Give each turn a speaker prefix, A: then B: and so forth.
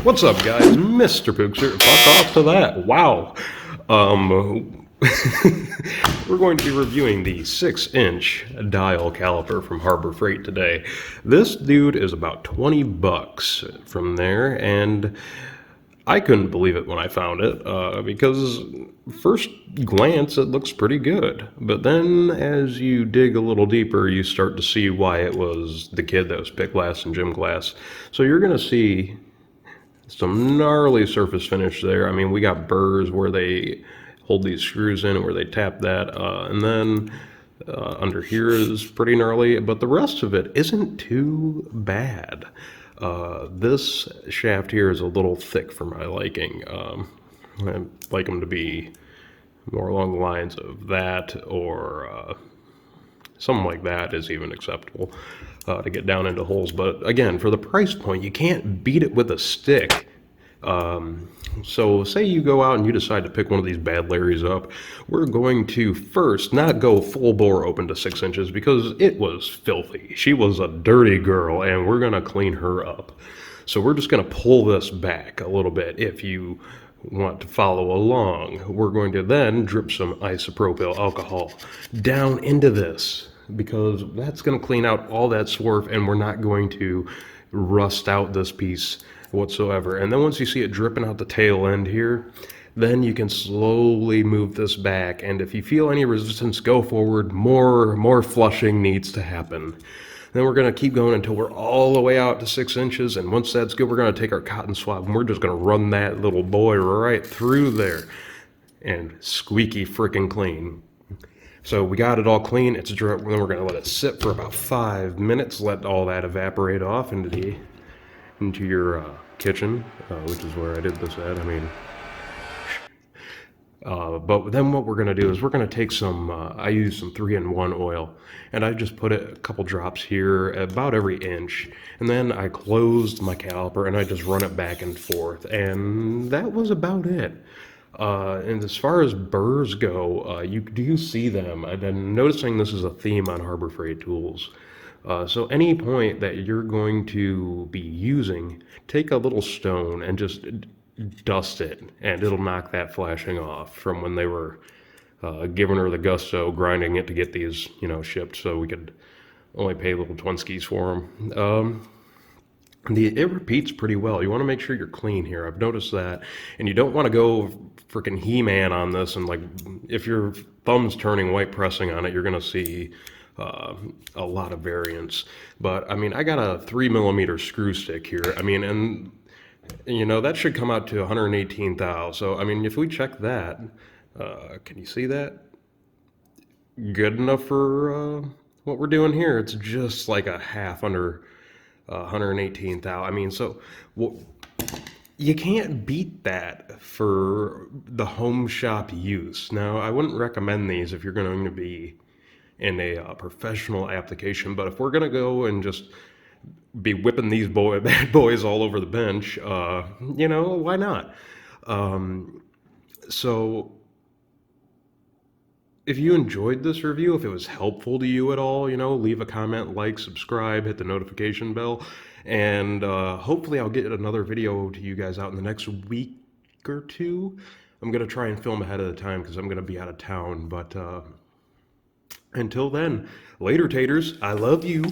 A: What's up, guys? Mr. Pookster. Fuck off to that. Wow. We're going to be reviewing the 6-inch dial caliper from Harbor Freight today. This dude is about 20 bucks from there, and I couldn't believe it when I found it, because first glance it looks pretty good. But then as you dig a little deeper, you start to see why it was the kid that was picked last in gym class. So you're going to see some gnarly surface finish there. I mean, we got burrs where they hold these screws in and where they tap that. And then under here is pretty gnarly, but the rest of it isn't too bad. This shaft here is a little thick for my liking. I like them to be more along the lines of that, or something like that is even acceptable to get down into holes. But again, for the price point, you can't beat it with a stick. So say you go out and you decide to pick one of these bad Larrys up. We're going to first not go full bore open to 6 inches because it was filthy. She was a dirty girl and we're gonna clean her up. So we're just gonna pull this back a little bit. If you want to follow along, we're going to then drip some isopropyl alcohol down into this, because that's going to clean out all that swarf and we're not going to rust out this piece whatsoever. And then once you see it dripping out the tail end here, then you can slowly move this back, and if you feel any resistance, go forward. More flushing needs to happen. Then we're going to keep going until we're all the way out to 6 inches, and once that's good, we're going to take our cotton swab and we're just going to run that little boy right through there, and squeaky freaking clean. So we got it all clean, it's dry. Then we're going to let it sit for about 5 minutes, let all that evaporate off into your kitchen, which is where I did this at. I mean, but then what we're going to do is we're going to take some, I use some 3-in-1 oil, and I just put a couple drops here about every inch, and then I closed my caliper and I just run it back and forth, and that was about it. And as far as burrs go, you do see them. I've been noticing this is a theme on Harbor Freight tools. So any point that you're going to be using, take a little stone and just dust it, and it'll knock that flashing off from when they were giving her the gusto, grinding it to get these, shipped, so we could only pay little twinskies for them. It repeats pretty well. You want to make sure you're clean here. I've noticed that. And you don't want to go freaking He-Man on this, and like, if your thumb's turning white pressing on it, you're going to see a lot of variance. But I mean, I got a 3mm screw stick here. I mean, and that should come out to 118 thou. So I mean, if we check that, can you see that? Good enough for what we're doing here. It's just like a half under 118 thou. I mean, so you can't beat that for the home shop use. Now, I wouldn't recommend these if you're going to be in a professional application, but if we're going to go and just be whipping these bad boys all over the bench, why not? So if you enjoyed this review, if it was helpful to you at all, leave a comment, like, subscribe, hit the notification bell, and hopefully I'll get another video to you guys out in the next week or two. I'm going to try and film ahead of the time because I'm going to be out of town, but until then, later taters, I love you.